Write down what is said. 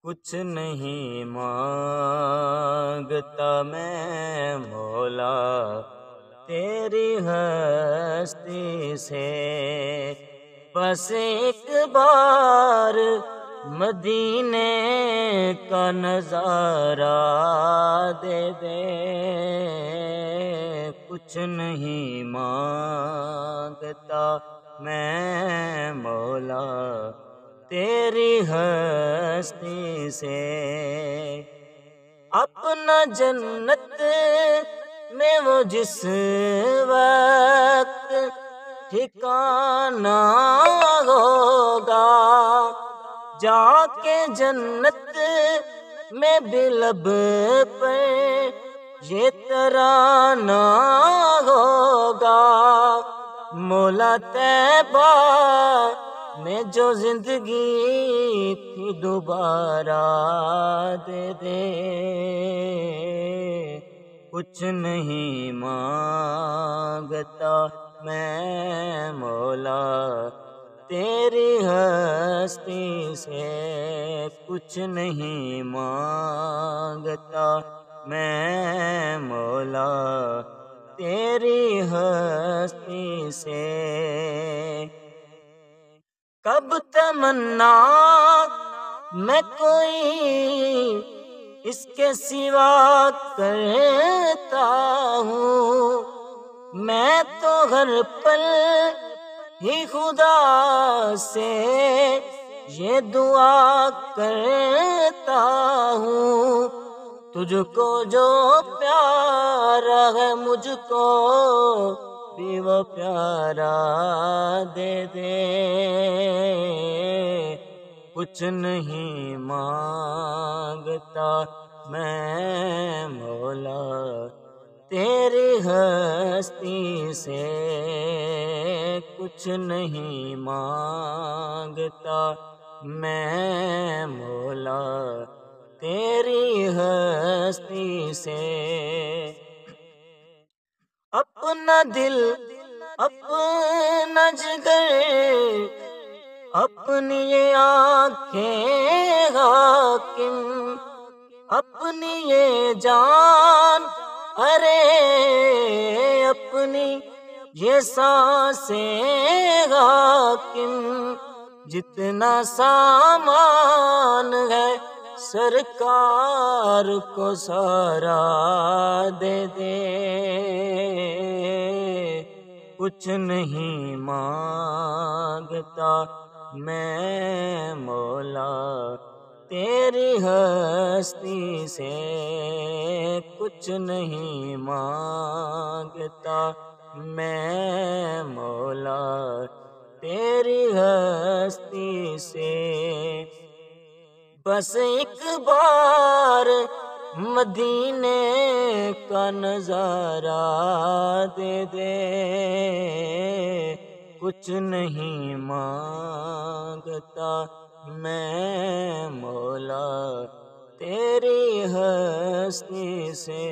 کچھ نہیں مانگتا میں مولا تیری ہستی سے، بس ایک بار مدینے کا نظارہ دے دے۔ کچھ نہیں مانگتا میں مولا تیری ہستی سے، اپنا جنت میں وہ جس وقت ٹھکانہ ہوگا، جا کے جنت میں بھی لب پر یہ ترانہ ہوگا، مولا طیبہ میں جو زندگی تھی دوبارہ دے دے۔ کچھ نہیں مانگتا میں مولا تیری ہستی سے، کچھ نہیں مانگتا میں مولا تیری ہستی سے۔ کب تمنا میں کوئی اس کے سوا کرتا ہوں، میں تو ہر پل ہی خدا سے یہ دعا کرتا ہوں، تجھ کو جو پیارا ہے مجھ کو بھی وہ پیارا دے دے۔ کچھ نہیں مانگتا میں مولا تیری ہستی سے، کچھ نہیں مانگتا میں مولا تیری ہستی سے، اپنا دل اپنا جگر اپنی یہ آنکھیں حاکم، اپنی یہ جان ارے اپنی یہ سانسیں حاکم، جتنا سامان ہے سرکار کو سارا دے دے۔ کچھ نہیں مانگتا میں مولا تیری ہستی سے، کچھ نہیں مانگتا میں مولا تیری ہستی سے، بس ایک بار مدینے کا نظارہ دے دے۔ کچھ نہیں مانگتا میں مولا تیری ہستی سے۔